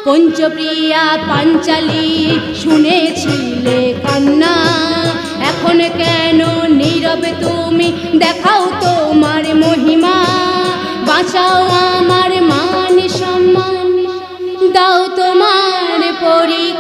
পঞ্চপ্রিয়া পাঞ্চালী শুনেছিলে কান্না, এখন কেন নীরবে তুমি? দেখাও তোমার মহিমা, বাঁচাও